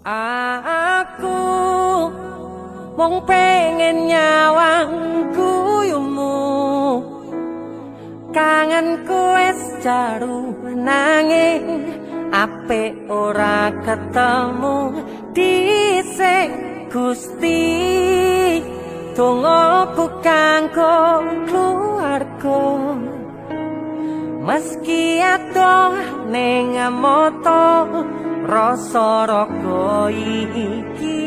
Aku mung pengen nyawang guyumu, kangenku wis jaru nanging apik ora ketemu dhisik Gusti. Dongaku kanggo keluarga, meski adoh ning mata rasa raga iki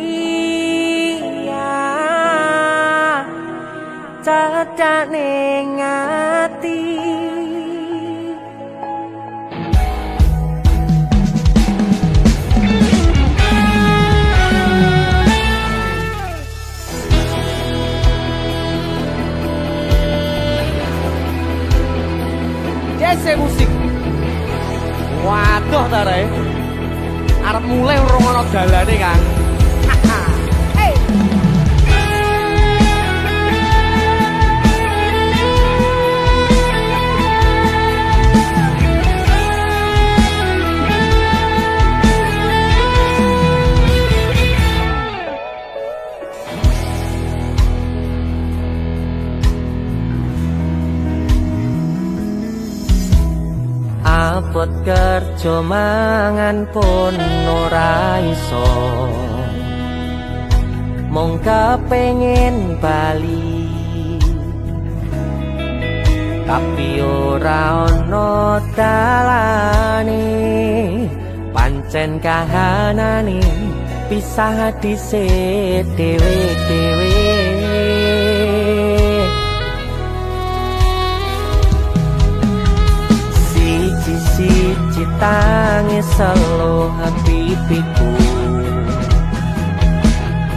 cedak ning ati. Dese musik. Waduh ta rek. Arep mulai urung ana dalane, Kang. Hey. Abot kerja mangan pun ora iso, mung kepengin bali, tapi ora ono dalane. Pancen kahanane pisah dhisik dhewe-dhewe. Siji tangis selo pipiku,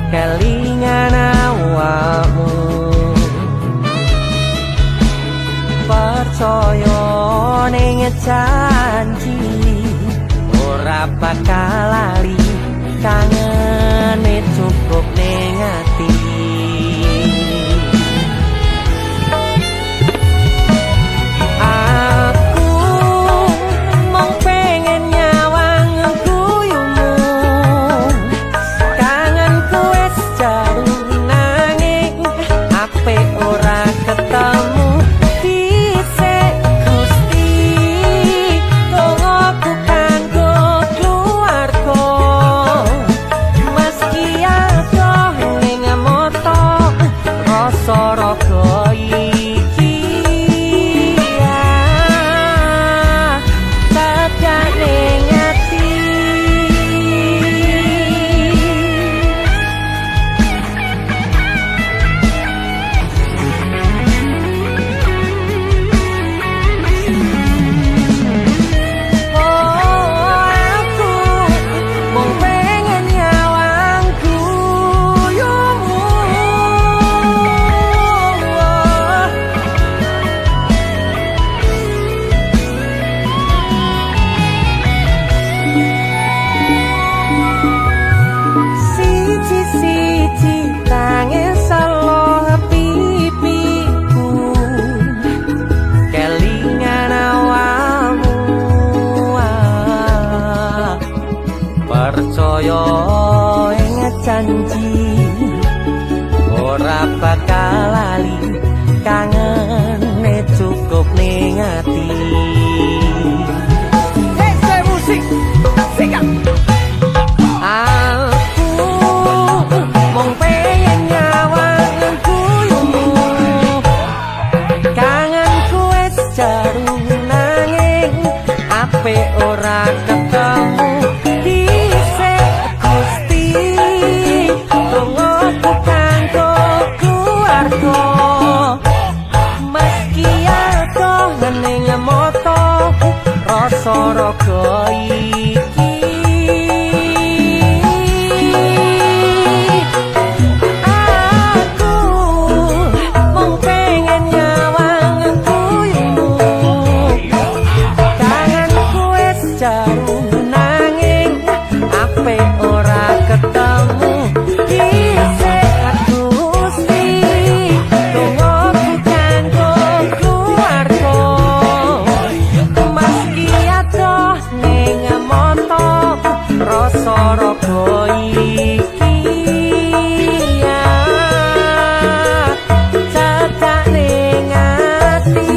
kelingan awakmu. Percaya ning janji ora bakal lali, kangene cukup ning ati. Percaya ing janji ora bakal lali, kangene cukup ning ati. Dese musik. Sikat. Aku mung pengen nyawang guyumu, kangenku wis jaru nanging apik ora ketemu. Meski aku ning moto raga iki ya cacak ning ati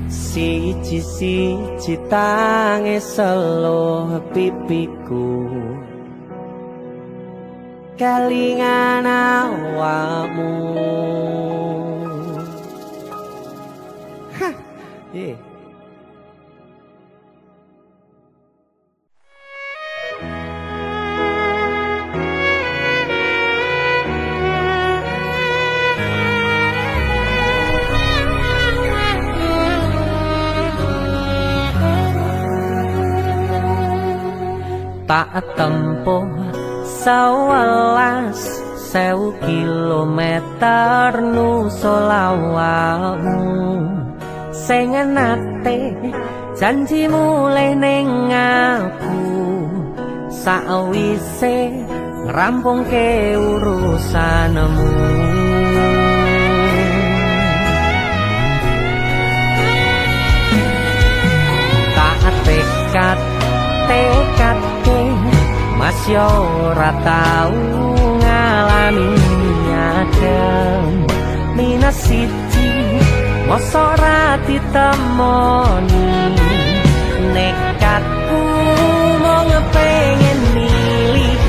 siji-siji tangi seluh pipiku kelingan awakmu. Hah, yeah. Tak tempuh 11.000 kilometer nusolawmu sing nate janji mulih ning aku sakwise ngrampungke urusanmu tak tekadke mas yo ora tau ngalami adem minus siji mosok ora ditemoni nekatku mau ngepengen milih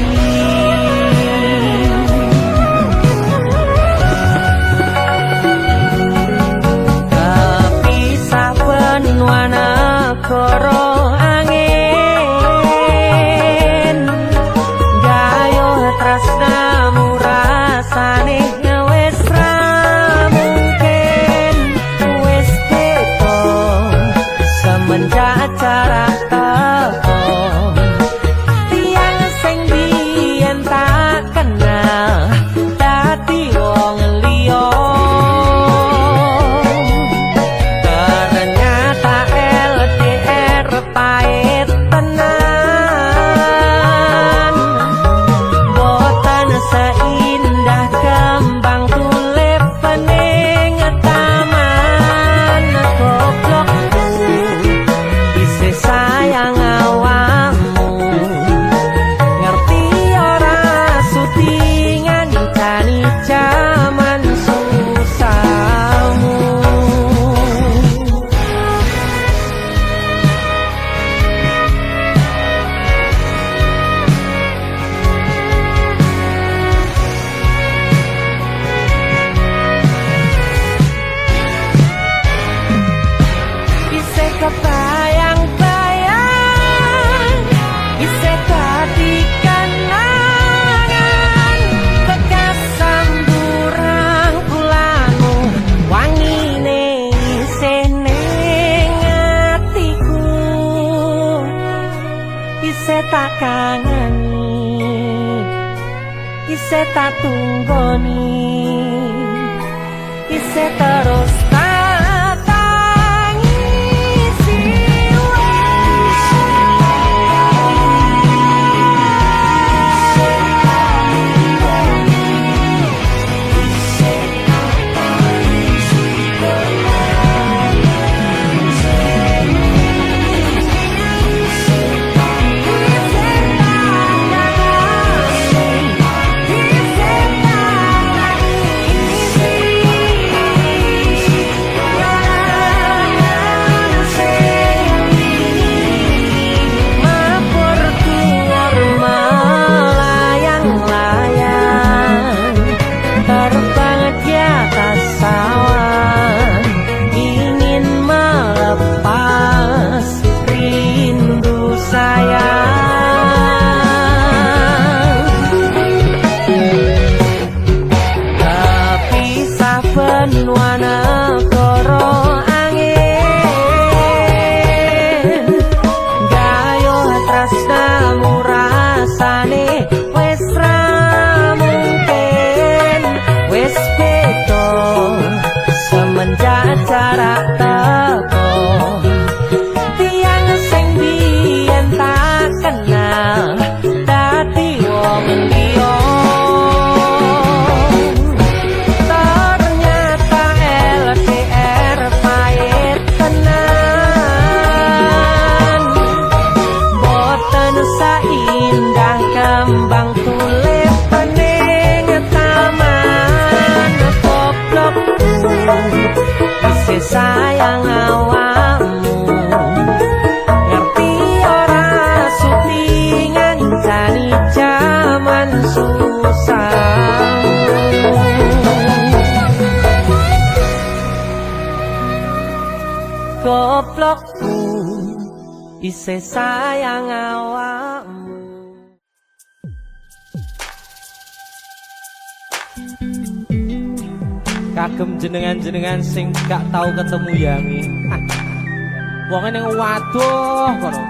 kepisah benua negara tak kangani isih tak tunggoni isih terus tak tangisi awakmu ngerti ora suti ngancani jaman susah. Goblokku isih sayang awakmu. Kagem jenengan-jenengan sing gak tau ketemu yangi. Wong ning waduh kono.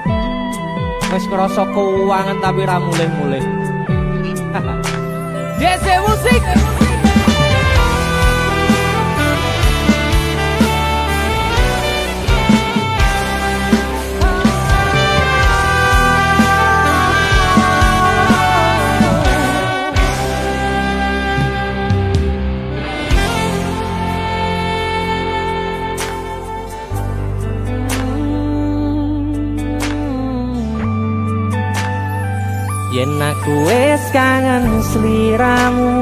Wis ngrasa keuangan tapi ra mulih-mulih. DC musik. Yen aku wis kangen sliramu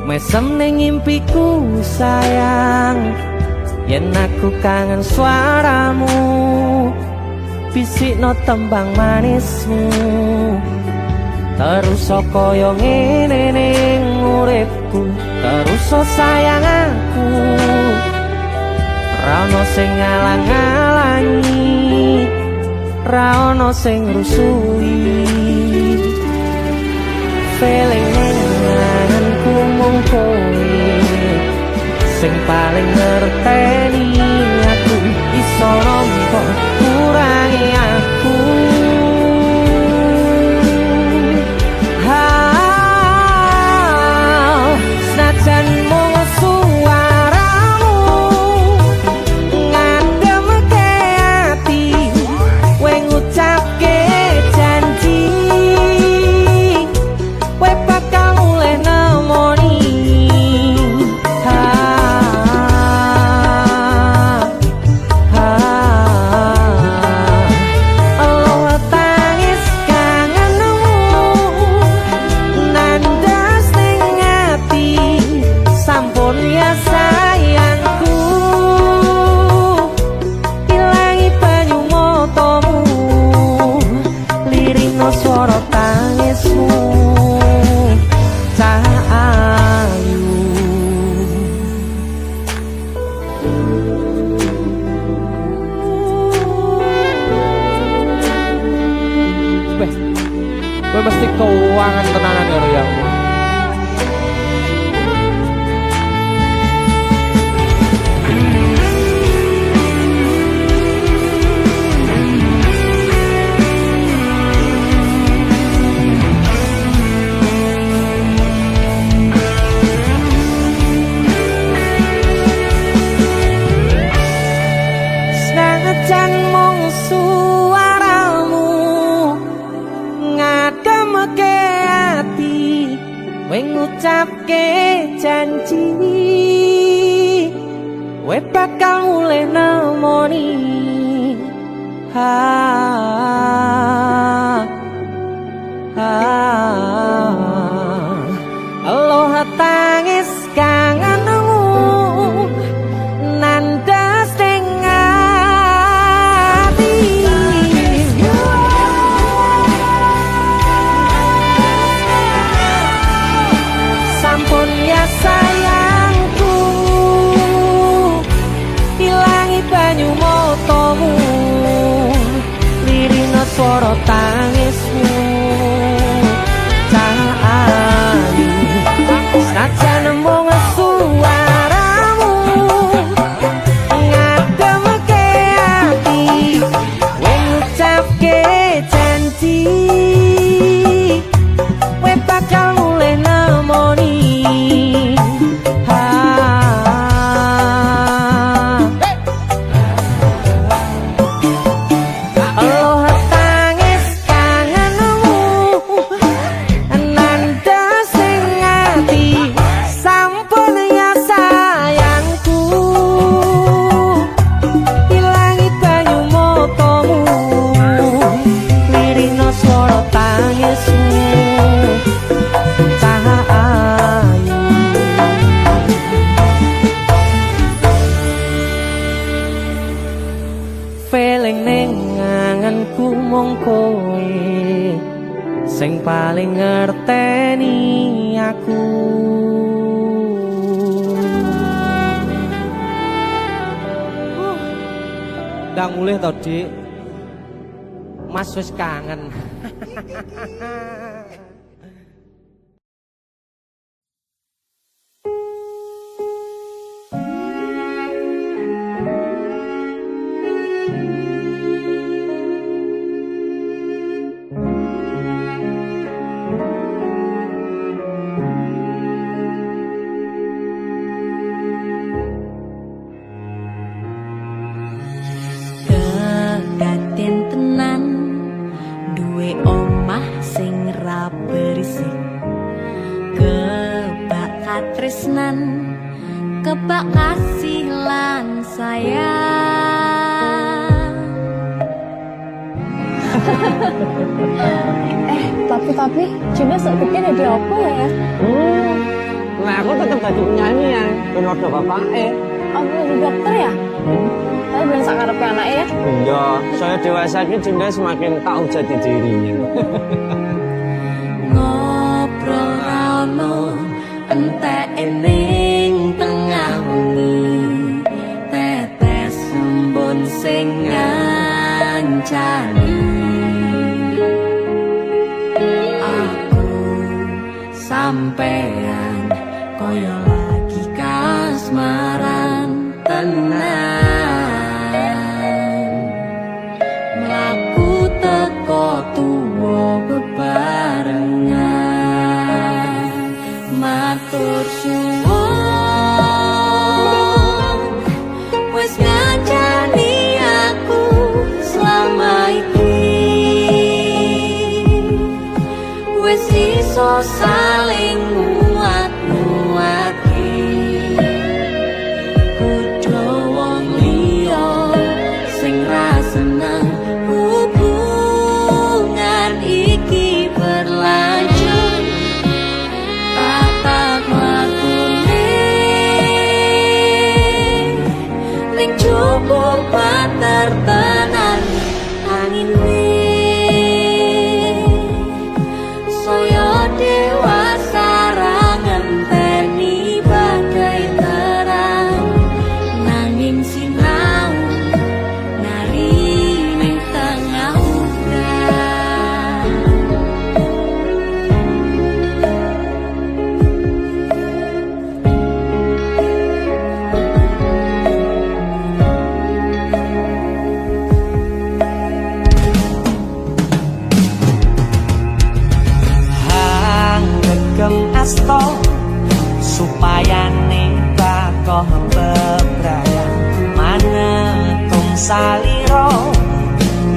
mesem ning impiku sayang. Yen aku kangen suaramu bisikno tembang manismu. Terus kaya ngene ning uripku, terus sayang aku ra ono sing ngalang-alangi, ra ono sing rusui. Feeling nenganku mung kowe sing paling ngerteni aku, iso nampa kurangi aku. Senajan mung suaramu ngademke ati, kowe ngucapke janji kowe bakal mulih nemoni. Allah tangis kangenmu nandas ning ati, sampun ya sayangku ilangi banyu matamu, lirino swara tangismu ayu. Kowe mesti keuangan tenanan karo yang. Senajan mung suaramu ngademke ati, kowe ngucapke janji kowe bakal mulih nemoni. Allah tangis kangenmu nandas ning ati, sampun ya sayangku ilangi banyu matamu, lirino swara tangismu ayu. Senajan mung suaramu ngademke ati, kowe ngucapke janji kowe bakal mulih nemoni. Allah tangis kangen Eling ning anganku mung kowe sing paling ngerteni aku. Ndang mulih to, Dik. Mas wis kangen. Kedaten tenan duwe omah sing ra berisik, kebak katresnan, kebak kasih lan sayang. Tapi Juna sok bikin ide apa ya? Nah aku tetap jadi penyanyi ya, ben ordo bapake. Apa jadi dokter ya? Tapi bilang sak ngarepe anake ya. Iya, saya dewasa ini Junda semakin tahu jati dirinya. Ngobrol rano entek ning tengah wengi, tetes embun sing ngancani. Aku sampean koyo lagi kasmaran tenan. Mlaku teko tuwa bebarengan, matur suwun wis ngancani aku selama iki, wis iso saling nguat-nguati. Kudu wong liya sing ra seneng hubungan iki berlanjut. Tatap lakune ning cukup patertenan angin saya dewasa ra ngenteni bagai terang, nanging sinau nari ning tengah udan. Hang gegem asto supaya bakoh bebrayang manetung saliro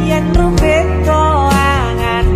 yen rubet angan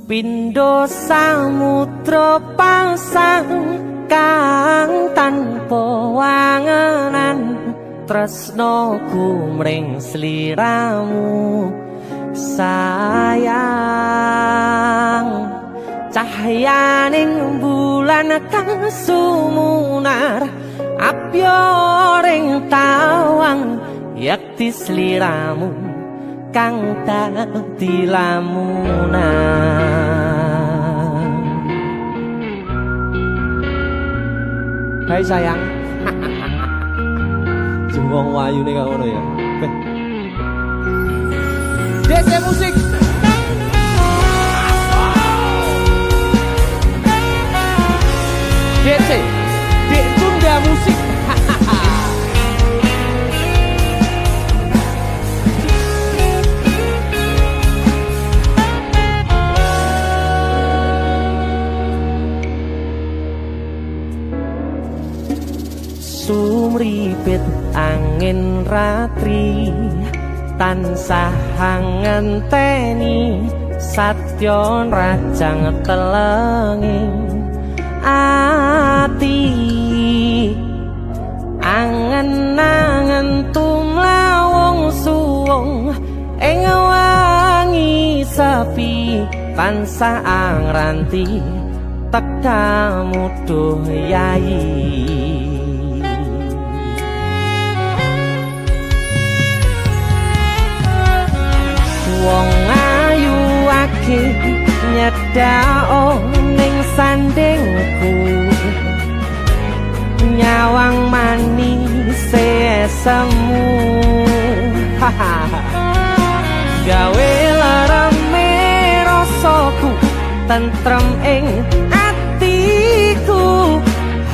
Pindho samudra pasang kang tanpa wangenan tresnoku mring sliramu sayang cahyaning bulan kang sumunar apyoring tawang yakti sliramu kang dadi lamunan. Hai sayang. Jengwong wayu nih ngono ya. DC musik. DC. Dek Tunda musik. Sumripit angin ratri tansah ngenteni satyon rajang telenging ati angen-angen tumlawung suwung ing wangi sepi tansah angranti tekamu duh yayi. Wong ayu ake nyedhao ning sandingku nyawang manis semu gawe larame rasaku tentrem ing atiku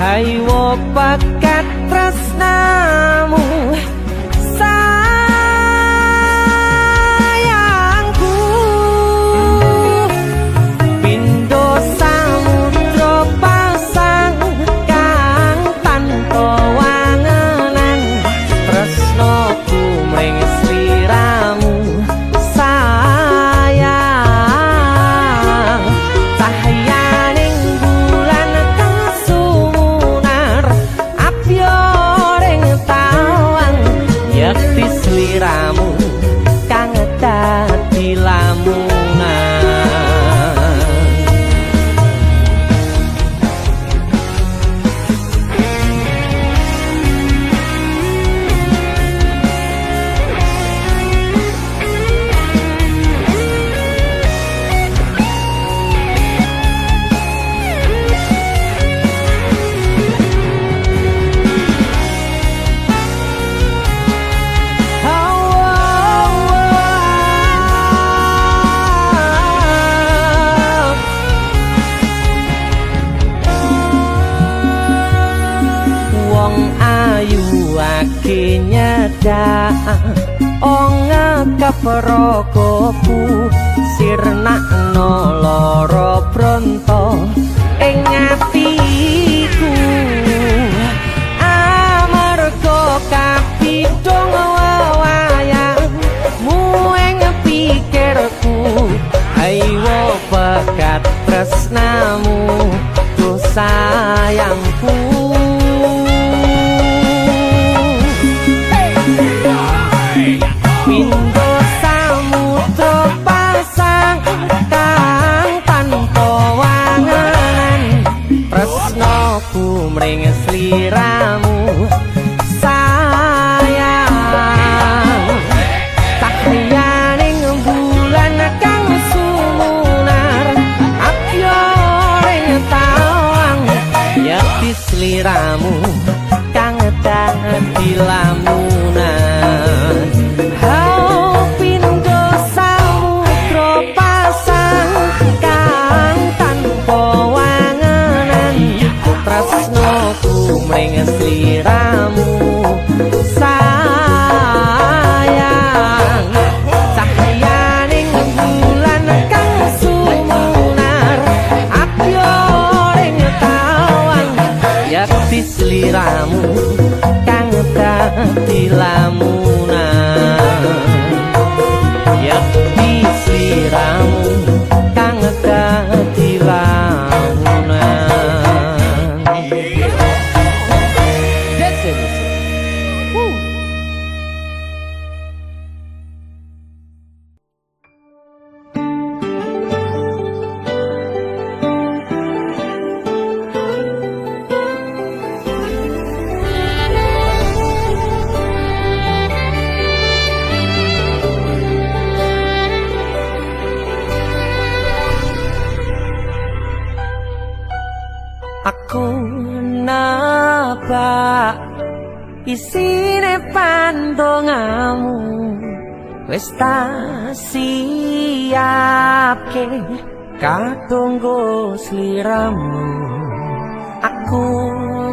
haywo bakat tresnamu Keprokoku sirnakno lara bronto ing atiku amarga kapidhong wayangmu ing pikirku ayo bakat tresnamu tuh sayangku. Pindho samudra pasang kang tanpa wangenan tresnoku mring sliramu sayang cahyaning bulan kang sumunar apyoring tawang yakti sliramu kang dadi lamunan. Mring sliramu sayang cahyaning bulan kang sumunar apyoring tawang yakti sliramu kang dadi lamunan yakti sliramu kang That's it. Aku napa isine pandongamu wis tak siapke katunggo sliramu. Aku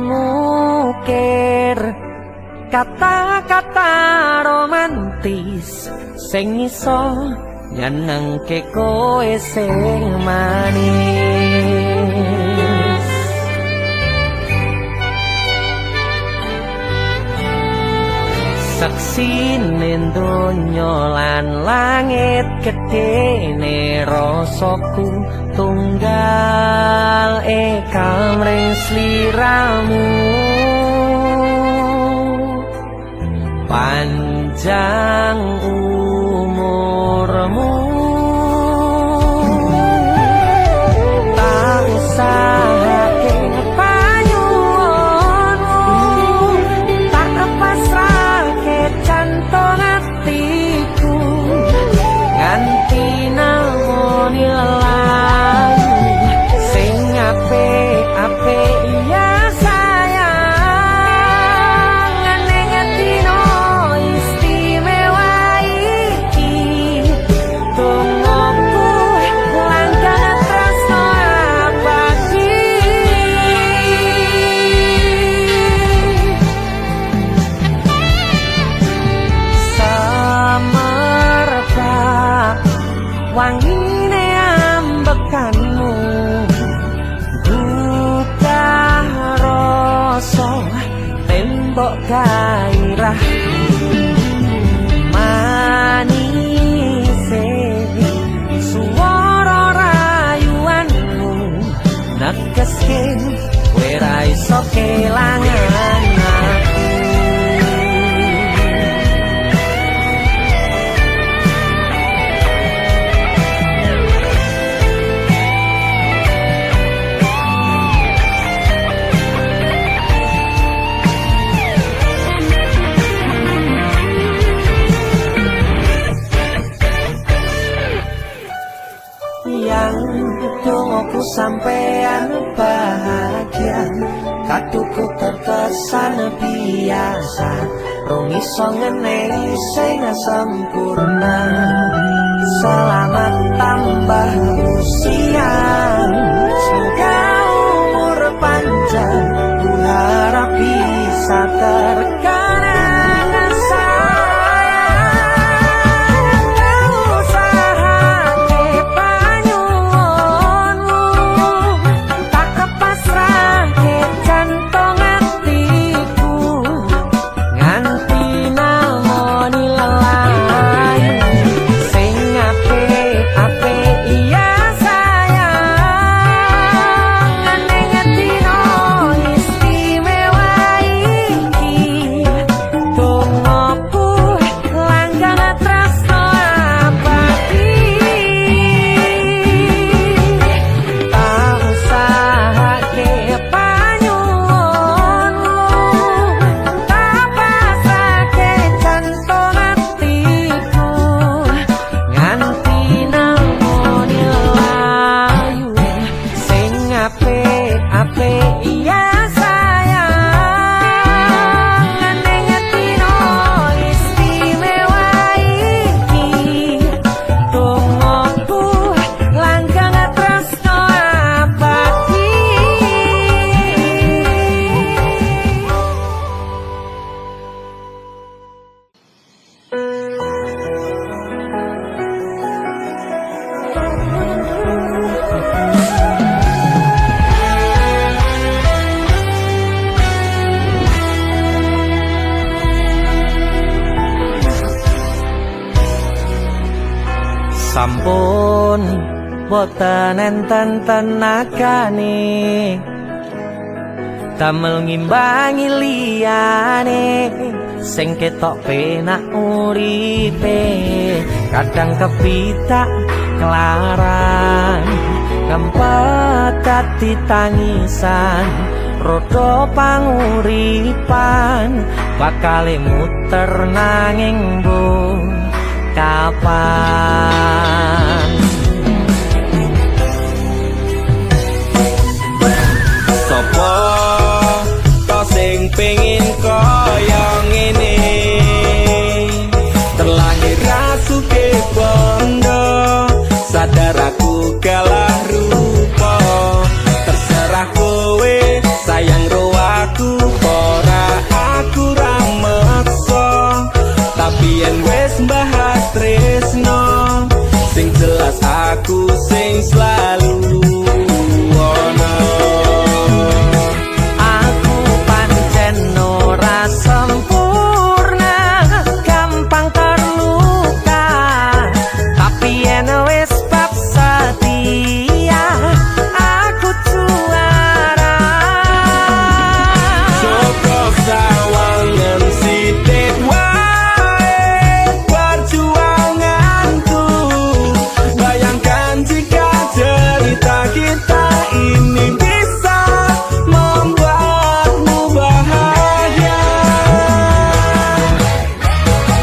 mukir kata-kata romantis sing iso nyenengke kowe sing manis. Saksine donya lan langit gedene rasaku tunggal kamring sliramu. Panjang umurmu tak usahake panyuwunmu, tak pasrahke jantung atiku nganti namoni lelayu sing apik-apik ya sayang. Ngeneng dino istimewa iki tungguku langkah tresno abadi. Semerbak wangine ambekanmu buka rasa tembok gairah manise suara rayuanmu negeske kowe ra iso kelangan aku. Yang dongoku sampean bahagia, kaduku terkesan biasa, rong iso ngenehi sing sempurna. Selamat tambah usia, semoga umur panjang, ku harap bisa terkenang sayang. Tak usahake panyuwunmu, tak kepasrahke jantung atiku nganti namoni lelayu sing apik-apik iya sayang. Ngeneng dino istimewa iki tungguku langkah tresno abadi. Tak usahake panyuwunmu, tak pasrahke jantung atiku nganti namoni lelayu sing apik-apik iya sayang. Ngeneng dino istimewa iki tungguku langkah tresno abadi. Sampun boten enten tenagane damel ngimbangi liyane sing ketok penak uripe kadang kepitak kelaran kempet dadi tangisan rodo panguripan bakale muter nanging bu kapan Sopo to sing pengin kaya ngene terlahir rasuke bondo sadar aku kalah rupa terserah kowe sayang ro aku ora aku ra meksa tapi yen wis bahas tresno sing jelas aku sing selalu ono. aku pancen ora sempurna gampang terluka tapi yen wis bab setia aku juara Joko sawangan sithik wae perjuanganku bayangkan jika cerita kita ini bisa membuatmu bahagia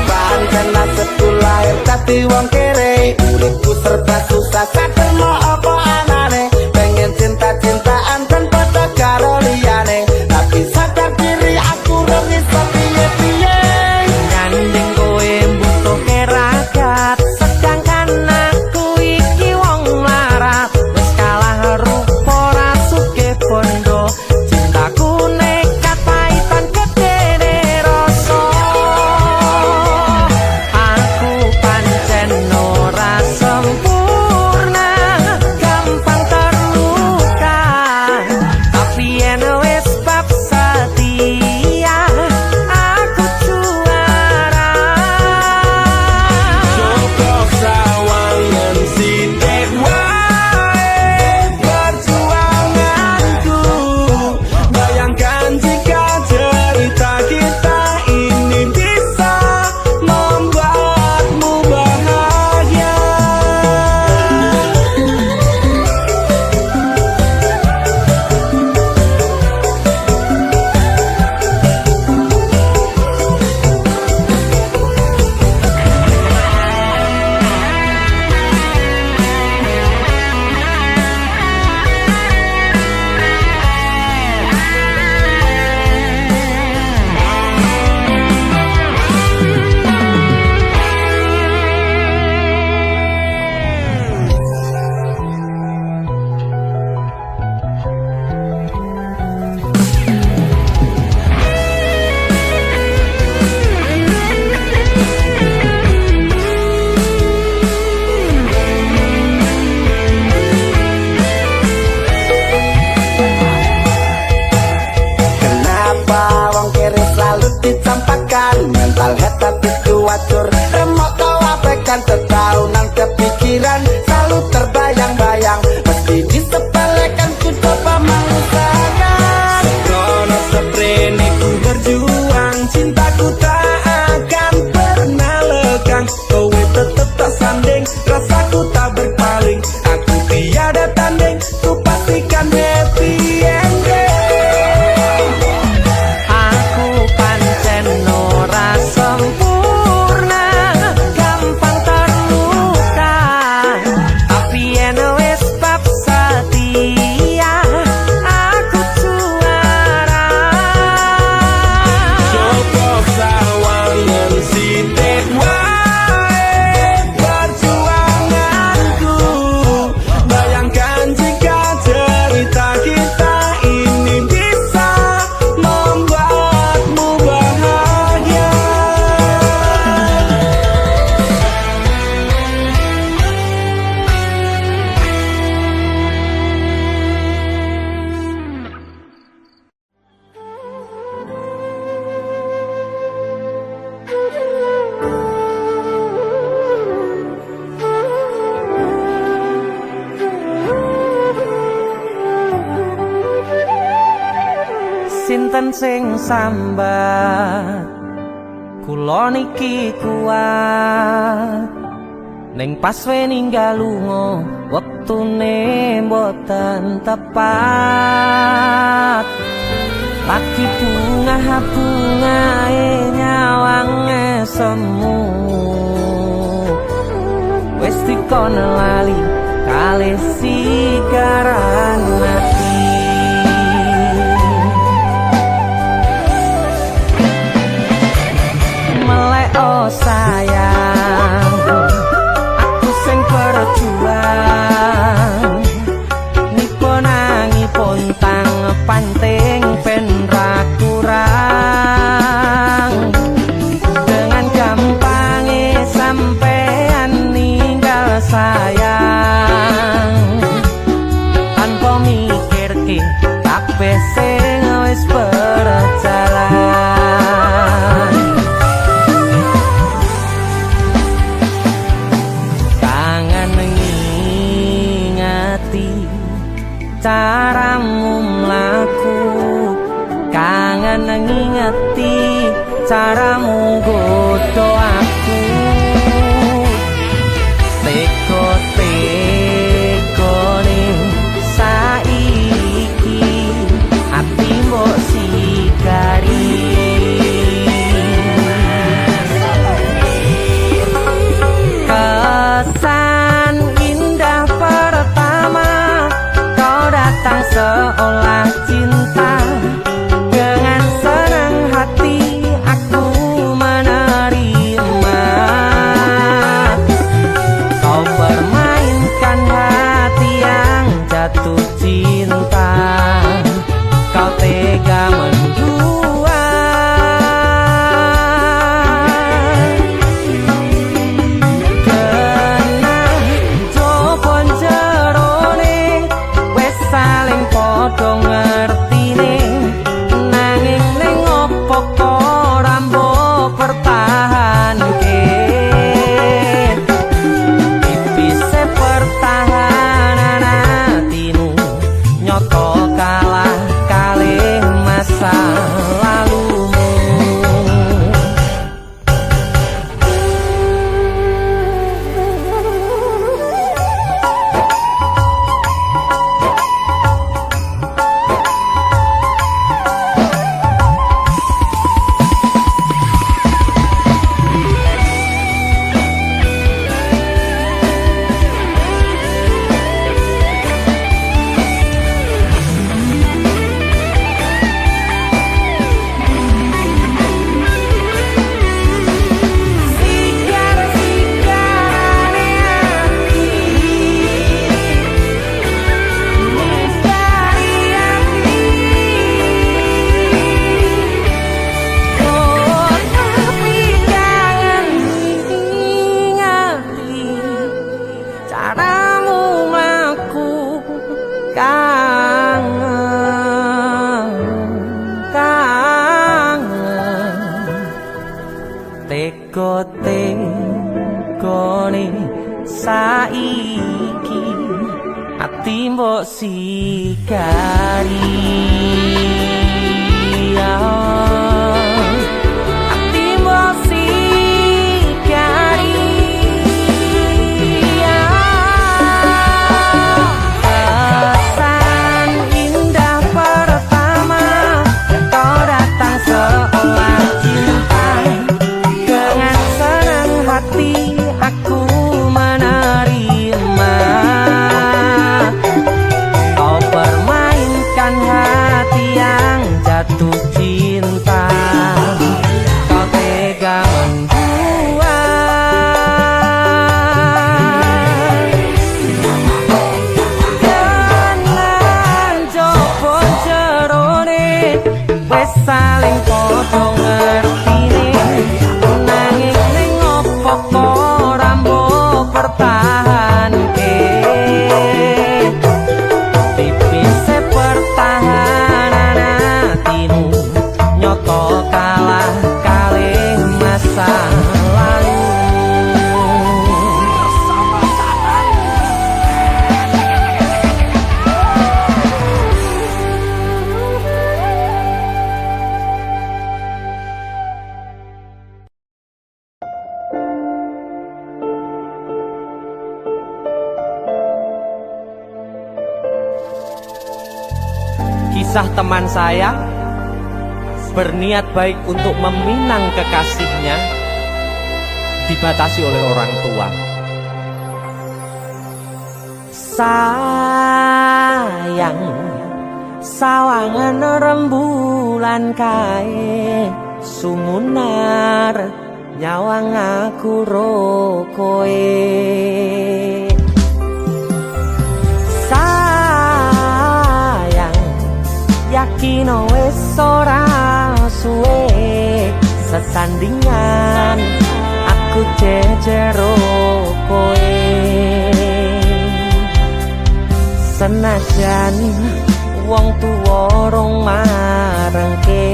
pancen nasibku lahir dadi wong kere uripku serba susah satemo apa anane pengen cinta-cintaan dan pada karo liyane tapi sadar diri aku ora iso piye-piye nyanding kowe mbutuhke ragat sedangkan aku iki wong larat wis kalah rupa rasuke bondo cintaku nekat paitan gedene rasa aku pancen ora sempurna gampang terluka tapi yen wis bab setia aku juara Joko sawangan sithik wae perjuanganku bayangkan jika cerita kita ini bisa membuatmu bahagia Kenapa wong kiri selalu dicampakkan mental head tapi kuatur remok kau abaikan setaunan kepikiran selalu terbayang-bayang meski disepelekan ku coba mengusahakan Sembrono seprene ku berjuang cintaku tak akan pernah lekang kowe tetep tak sanding rasaku tak berpaling aku tiada tanding ku pastikan happy ending aku pancen ora sempurna sinten sing sambat kula niki kuat ning pas we ninggal lunga wektune mboten tepat lagi bungae nyawange semu wis dikono lali kalih sigaran mati melek oh sayang aku sing berjuang nipo nangi pontang panting pen ra kurang dengan gampangnya sampean ninggal sayang tanpa mikir ki kabeh sing wis berjalan kangen ngingati caramu mlaku kangen ngingati caramu godho aku teko-tekone saiki ati mbok sikari kesan indah pertama kau datang seolah cinta dengan senang hati aku menerima kau permainkan hati yang jatuh cinta kau tega mendua kena jopon jerone wes saling podo ngertine nanging ning opo kok rambo pertahanke tipise pertahanan hatimu nyoto kalah kalih masa lalumu caramu mlaku kangen teko-tekone saiki ati mbok sikari ati mbok sikari kesan indah pertama kau datang seolah cinta dengan senang hati aku menerima kau permainkan hati yang jatuh cinta kau tega membuat dengan jopon jerone wes saling podo ngertine nanging ning opo kok rambo pertahanke tipise pertahanan hatimu nyoto kalah kalih masa lalu kisah teman saya berniat baik untuk meminang kekasihnya dibatasi oleh orang tua. Sayang sawangan rembulan kae sumunar nyawang aku rokoe. Sayang yakin wis ora suwe sesandingan aku jejero koe. Senajan wong tuwa rong marengke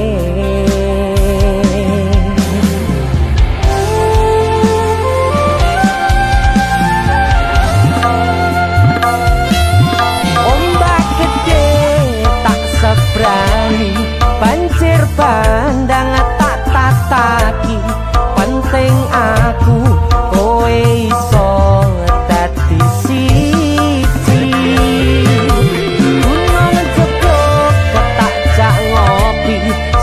ombak gede tak sebrani banjir bandang tak tataki penting aku kowe iso dadi siji. Gunung jebuk ketak jak ngopi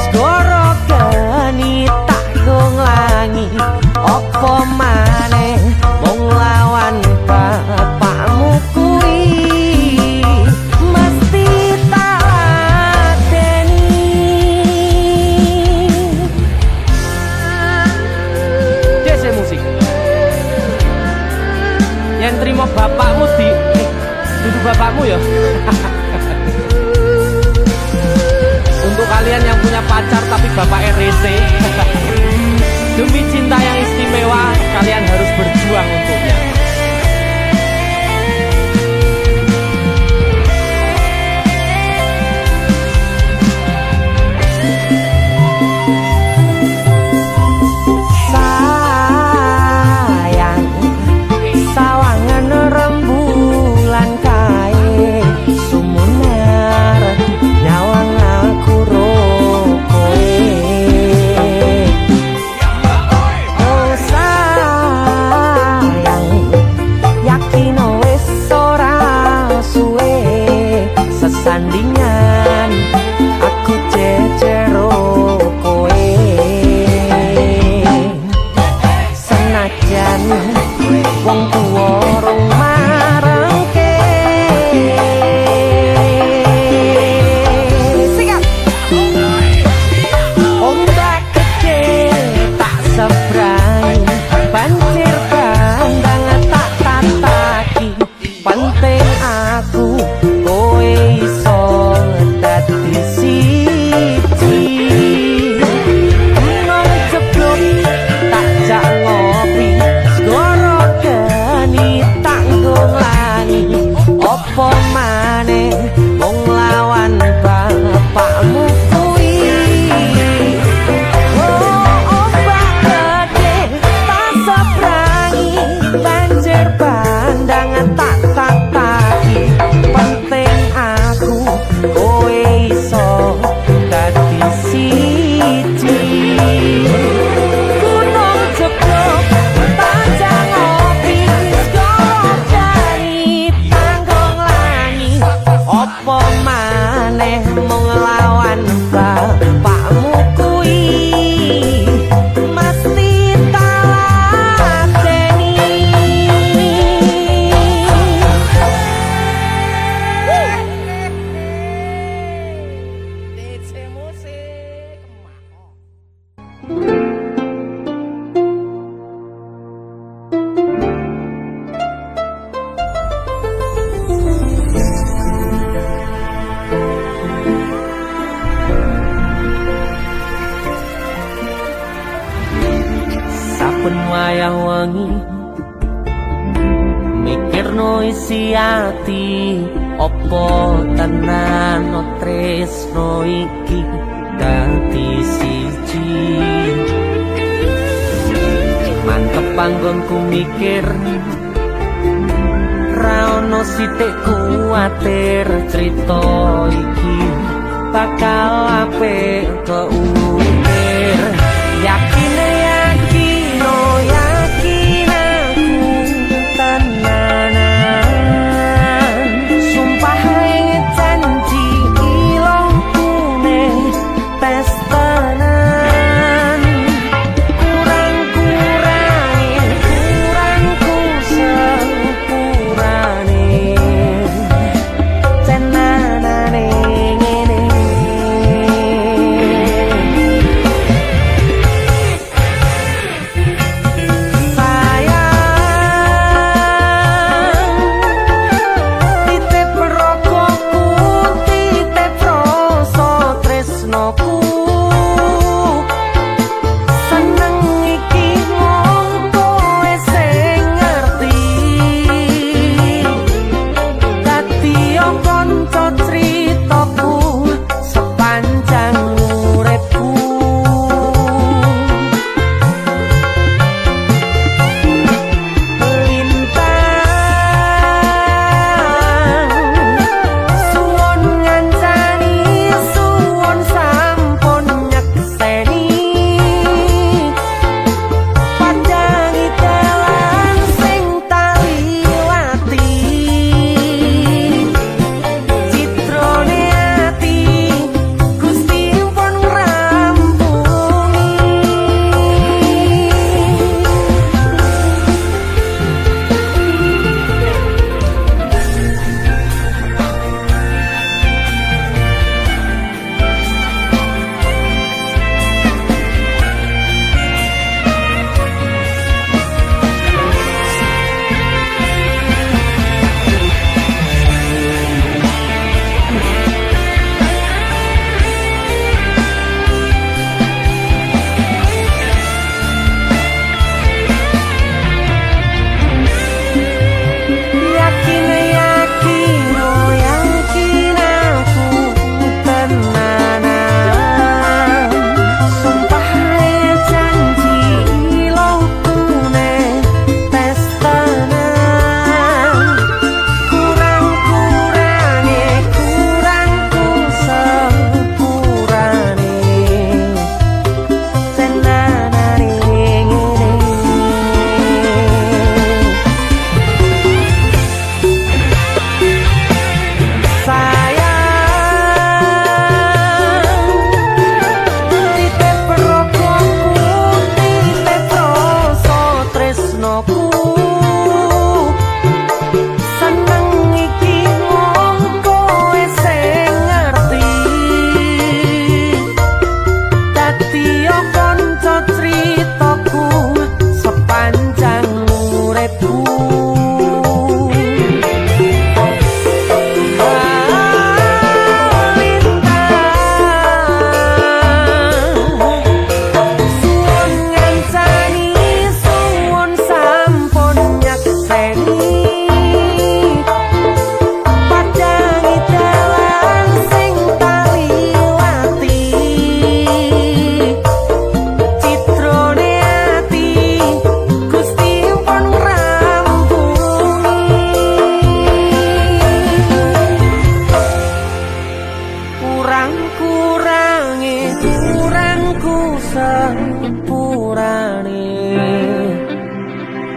segoro geni tak gonglangi opo maneh mung lawan bapakmu kuwi mesti tak ladeni. Dese musik yang terima bapakmu di duduk bapakmu ya. Untuk kalian yang punya pacar tapi bapak RC, demi cinta yang istimewa kalian harus berjuang untuknya. Sayang sawangan rembulan kae sumunar nyawang aku rokoe. Oh sayang yakin wis ora suwe sesandingan aku jejero koe. Senajan wong tuwa rong marengke sikap ombak gede tak sebrang banjir bandang tak tataki penting aku kowe iso dadi siji. Gunung jeblok tak jak ngopi segoro geni tak gonglangi opo maneh mung lawan bapakmu kuwi. Oh ombak gede tak sebrangi banjir bandang tak tataki penting aku kowe iso dadi siji. Gunung jeblok tak jak ngopi segoro geni tak gonglangi opo maneh mung lawan bapakmu kuwi mesti tak ladeni. DC musik saben wayah wengi mikirno isi ati opo tenan tresno iki dadi siji. Mantep panggonku mikir ra ono sithik kuwatir crita iki bakal apik keukir. Yakin aku tenanan sumpah ing janji ilongku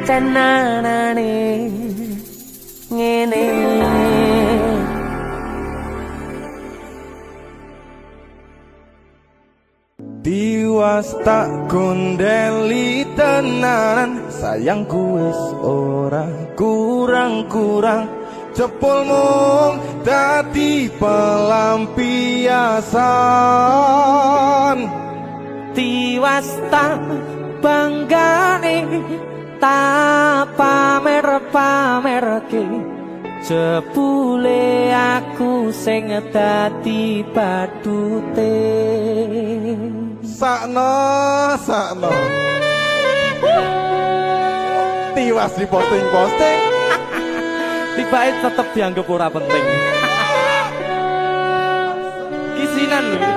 tenanane ngene. Tiwas tak gondeli tenanan, sayangku wis ora kurang-kurang, jebul mung dadi pelampiasan. Tiwas tak banggane tak pamer-pamerke, jebule aku sing dadi badute. Sakno Tiwas di posting-posting, Tibae tetep dianggap ora penting. Kisinan lho.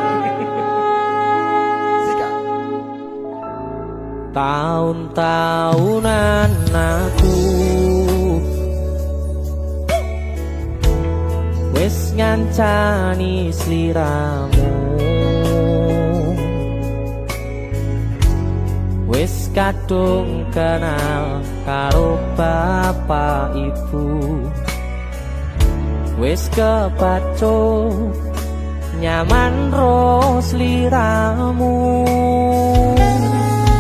Sika Tahun-tahunan aku wis ngancani sliramu, wis kadung kenal karo bapak ibu, wis kepacut nyaman ro sliramu.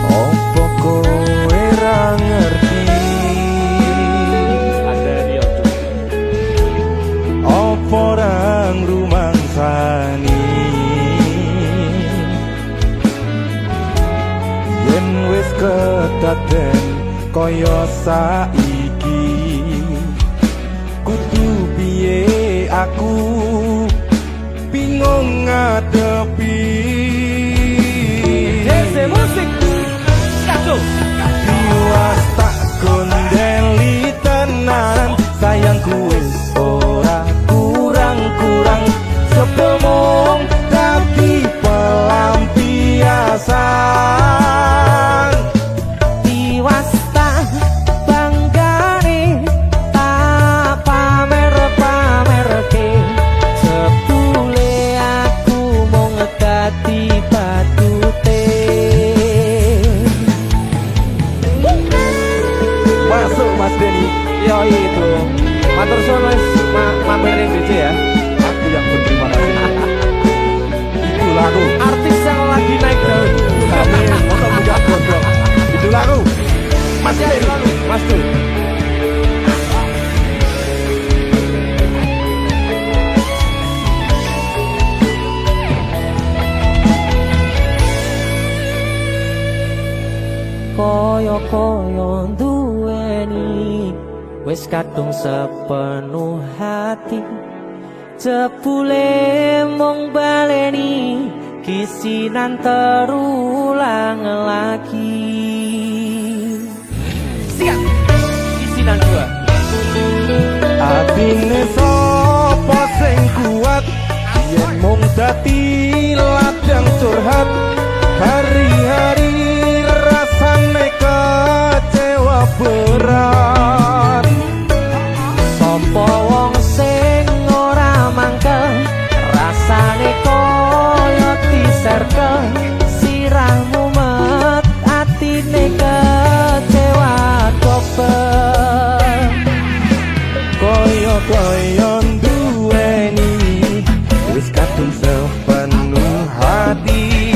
Opo kowe ra ngerti, opo ra ngrumangsani yen wis kedaden kaya saiki. Kudu piye aku bingung ngadepi. Dese musik Skato. Tiwas tak gondeli tenan, sayangku wis ora kurang-kurang, sebelum dadi pelampiasan. tiwas tak banggane tak pamer-pamerke, jebule aku mung dadi badute. Masuk Mas Denny. Yo itu. Matur suwun wis mampir ning BC ya. Aku yang berterima kasih. Itulah aku. Artis yang lagi naik daun. Amin. Untuk buka bodong. Itulah aku. Mas Denny. Mas Dul. Koyo-koyo duweni wis kadung sepenuh hati, jebule mung baleni kisinan terulang lagi. Siap. Isinan 2. Atine sapa sing kuat yen mung dadi ladang curhat, hari-hari rasane kecewa berat. Sopo wong sing ora mangkel, rasane koyo diserkel, sirahmu met atine kecewa dobel. Koyo duweni wis kadung sepenuh hati,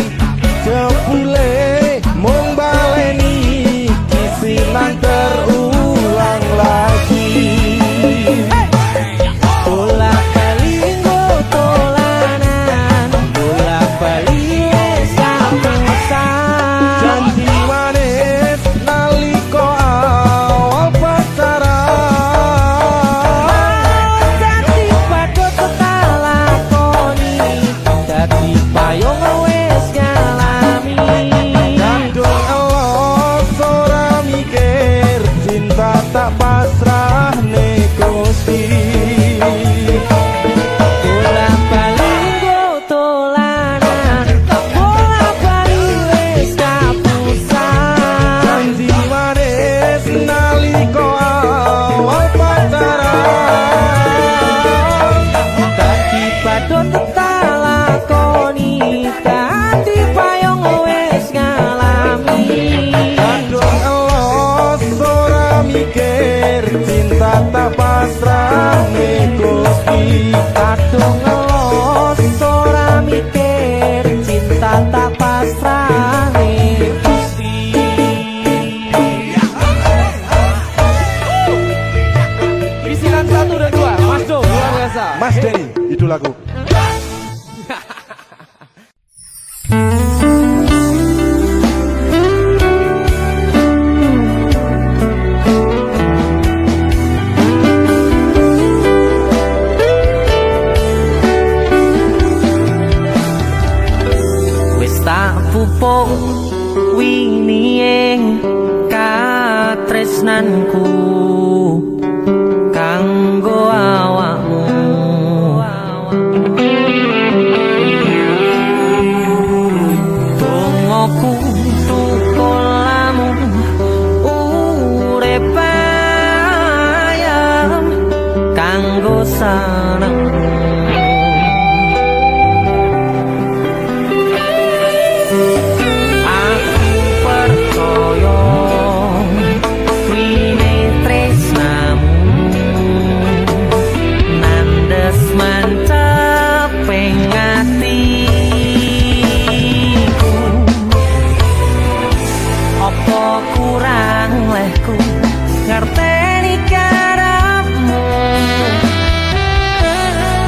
jupuk winie katresnanku kanggo awakmu. Dongoku tukulamu urip ayam kanggo senengmu. Ngerteni karepmu,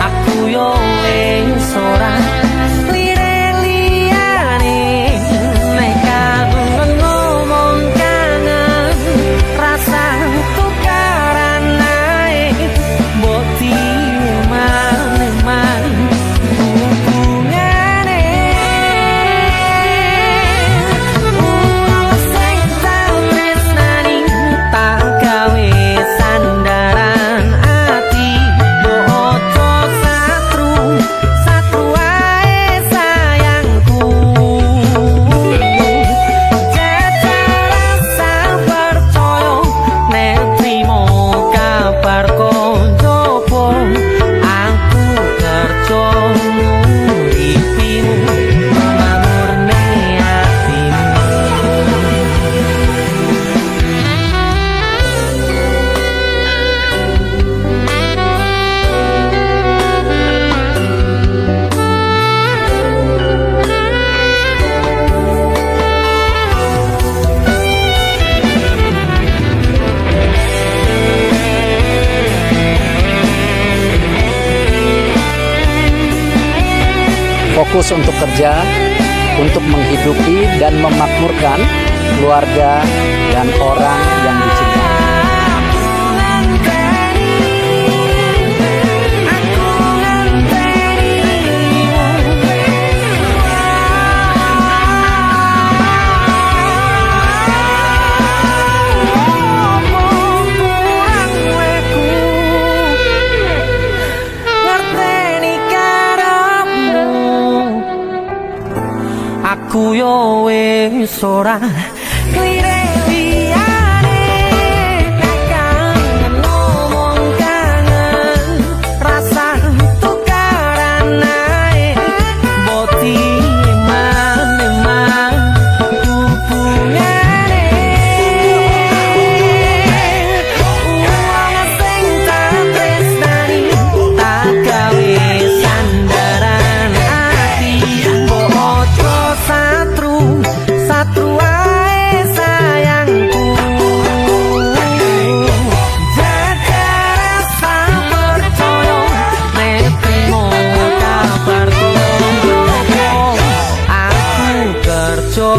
aku yo wis ora lire-liyane nek kangen ngomong kangen rasa tukaran nae mbok diman-man hubungane wong sing tau tresnani tak gawe sandaran ati mbok ojo satru ae sayangku. Jajal rasa percaya nek trimo kabar koncoku aku kerja nguripimu mamurne atimu. Fokus untuk kerja, untuk menghidupi dan memakmurkan keluarga dan orang yang dicintai. Aku yo wis ora lire-liyane nek kangen ngomong kangen rasa tukaran nae mbok diman-man hubungane wong sing tak tresnani tak gawe sandaran ati mbok ojo satru ae sayangku. Jajal rasa percaya nek trimo kabar koncoku aku kerja